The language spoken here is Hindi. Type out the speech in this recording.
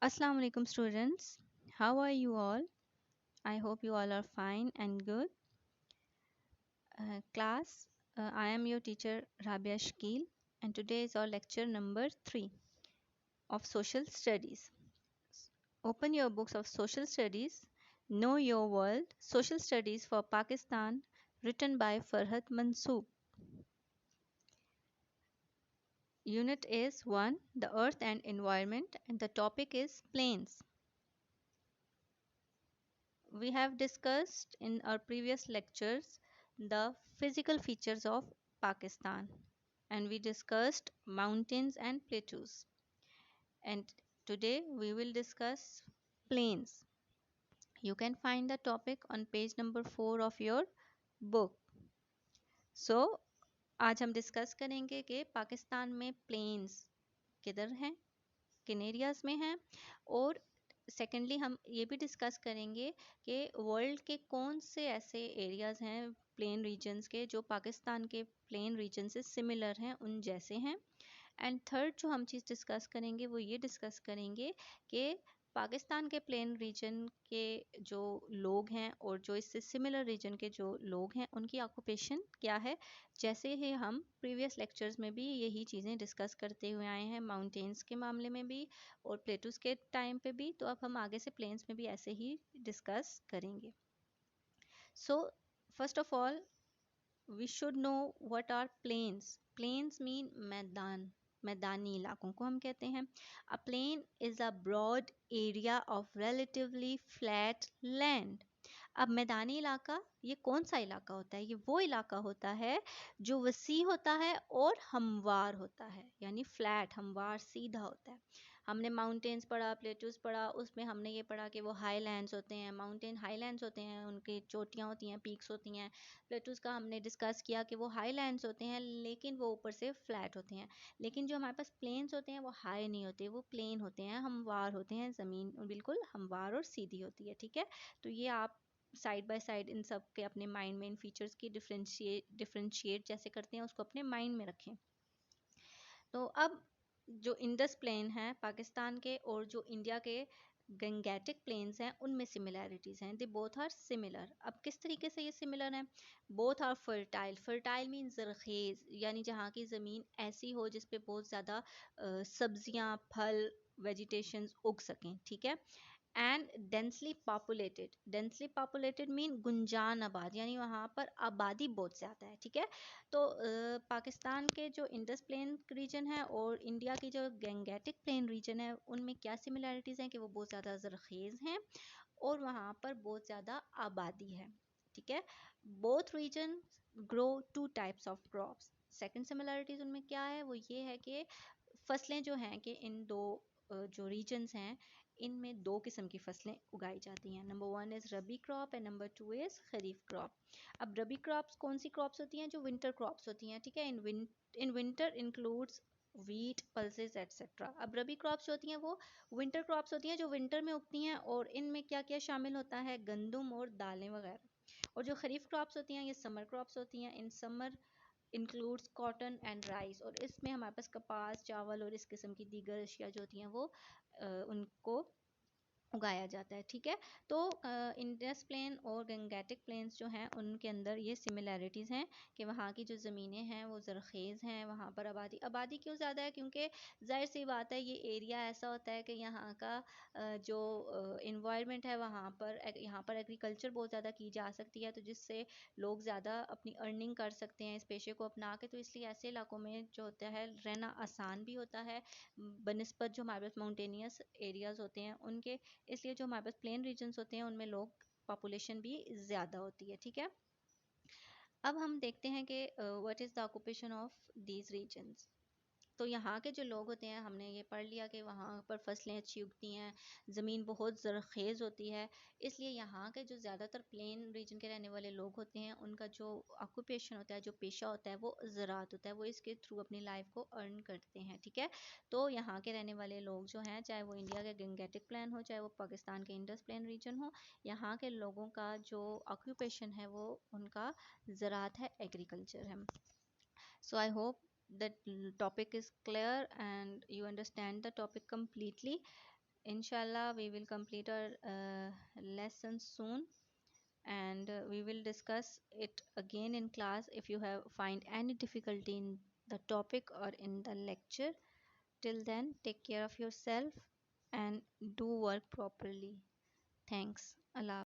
Assalamu alaikum students. How are you all? I hope you all are fine and good. Class, I am your teacher Rabia Shkil and today is our lecture number 3 of Social Studies. Open your books of Social Studies. Know Your World, Social Studies for Pakistan, written by Farhat Mansoor. Unit is 1, the Earth and Environment, and the topic is plains. We have discussed in our previous lectures the physical features of Pakistan, and we discussed mountains and plateaus. And today we will discuss plains. You can find the topic on page number 4 of your book. So आज हम डिस्कस करेंगे कि पाकिस्तान में प्लेन्स किधर हैं, किन एरियाज़ में हैं, और सेकेंडली हम ये भी डिस्कस करेंगे कि वर्ल्ड के कौन से ऐसे एरियाज़ हैं प्लेन रीजन्स के जो पाकिस्तान के प्लेन रीजन से सिमिलर हैं, उन जैसे हैं। एंड थर्ड जो हम चीज़ डिस्कस करेंगे वो ये डिस्कस करेंगे कि पाकिस्तान के प्लेन रीजन के जो लोग हैं और जो इससे सिमिलर रीजन के जो लोग हैं उनकी ऑक्यूपेशन क्या है। जैसे ही हम प्रीवियस लेक्चर्स में भी यही चीज़ें डिस्कस करते हुए आए हैं, माउंटेन्स के मामले में भी और प्लेटूस के टाइम पे भी, तो अब हम आगे से प्लेन्स में भी ऐसे ही डिस्कस करेंगे। So first of all we should know what are plains. Plains mean मैदान, मैदानी इलाकों को हम कहते हैं। A plain is a broad area of relatively flat land. अब मैदानी इलाका ये कौन सा इलाका होता है? ये वो इलाका होता है जो वसी होता है और हमवार होता है, यानी फ्लैट, हमवार, सीधा होता है। हमने माउंटेन्स पढ़ा, प्लेटूस पढ़ा, उसमें हमने ये पढ़ा कि वो हाईलैंड्स होते हैं, माउंटेन हाईलैंड्स होते हैं, उनकी चोटियाँ होती हैं, पीक्स होती हैं। प्लेटूस का हमने डिस्कस किया कि वो हाईलैंड्स होते हैं लेकिन वो ऊपर से फ्लैट होते हैं। लेकिन जो हमारे पास प्लेन्स होते हैं वो हाई नहीं होते, वो प्लेन होते हैं, हमवार होते हैं, ज़मीन बिल्कुल हमवार और सीधी होती है। ठीक है, तो ये आप साइड बाय साइड इन सब के अपने माइंड में इन फीचर्स की डिफरेंशिएट जैसे करते हैं उसको अपने माइंड में रखें। तो अब जो इंडस प्लेन है पाकिस्तान के और जो इंडिया के गंगेटिक प्लेन्स हैं उनमें सिमिलैरिटीज़ हैं। They both are similar. अब किस तरीके से ये सिमिलर हैं? Both are fertile. Fertile mean ज़रखेज़, यानी जहाँ की ज़मीन ऐसी हो जिस पे बहुत ज़्यादा सब्जियाँ, फल, वेजिटेशंस उग सकें। ठीक है। And densely populated. Densely populated mean गुंजान आबाद, यानी वहाँ पर आबादी बहुत ज़्यादा है। ठीक है, तो पाकिस्तान के जो इंडस प्लेन रीजन है और इंडिया की जो गंगेटिक प्लेन रीजन है उनमें क्या सिमिलैरिटीज़ हैं कि वो बहुत ज़्यादा ज़रखेज़ हैं और वहाँ पर बहुत ज़्यादा आबादी है। ठीक है, both region grow two types of crops. Second similarities उनमें क्या है? वो ये है कि फसलें जो हैं कि इन दो जो रीजन्स हैं इनमें दो किस्म की फसलें उगाई जाती हैं। Number 1 is rabi crop and number 2 is kharif crop. अब रबी क्रॉप्स कौन सी क्रॉप्स होती हैं? जो विंटर क्रॉप्स होती हैं। ठीक है, in winter includes wheat, pulses etcetera. अब रबी क्रॉप्स जो होती हैं वो विंटर क्रॉप्स होती हैं जो विंटर में उगती हैं और इनमें क्या क्या शामिल होता है? गंदम और दालें वगैरह। और जो खरीफ क्रॉप्स होती हैं ये समर क्रॉप्स होती हैं। In summer includes cotton and rice, और इसमें हमारे पास कपास, चावल और इस किस्म की दीगर अशिया जो होती हैं वो उनको उगाया जाता है। ठीक है, तो इंडस प्लेन और गंगेटिक प्लेन्स जो हैं उनके अंदर ये सिमिलैरिटीज़ हैं कि वहाँ की जो ज़मीनें हैं वो ज़रखेज़ हैं, वहाँ पर आबादी आबादी क्यों ज़्यादा है? क्योंकि ज़ाहिर सी बात है ये एरिया ऐसा होता है कि यहाँ का जो इन्वायरमेंट है यहाँ पर एग्रीकल्चर बहुत ज़्यादा की जा सकती है, तो जिससे लोग ज़्यादा अपनी अर्निंग कर सकते हैं इस पेशे को अपना के। तो इसलिए ऐसे इलाकों में जो होता है रहना आसान भी होता है बनिस्बत जो हमारे पास माउंटेनियस एरियाज़ होते हैं उनके। इसलिए जो हमारे पास प्लेन रीजन्स होते हैं उनमें लोग पॉपुलेशन भी ज़्यादा होती है। ठीक है, अब हम देखते हैं कि what is the occupation of these regions. तो यहाँ के जो लोग होते हैं, हमने ये पढ़ लिया कि वहाँ पर फसलें अच्छी उगती हैं, ज़मीन बहुत ज़रखेज़ होती है। इसलिए यहाँ के जो ज़्यादातर प्लेन रीजन के रहने वाले लोग होते हैं उनका जो ऑक्यूपेशन होता है, जो पेशा होता है वो ज़राअत होता है। वो इसके थ्रू अपनी लाइफ को अर्न करते हैं। ठीक है, तो यहाँ के रहने वाले लोग जो हैं, चाहे वो इंडिया के गंगेटिक प्लेन हो, चाहे वो पाकिस्तान के इंडस प्लेन रीजन हो, यहाँ के लोगों का जो ऑक्यूपेशन है वो उनका ज़राअत है, एग्रीकल्चर है। So I hope that topic is clear and you understand the topic completely. Inshallah, we will complete our lesson soon, and we will discuss it again in class. If you have find any difficulty in the topic or in the lecture, till then, take care of yourself and do work properly. Thanks. Allah.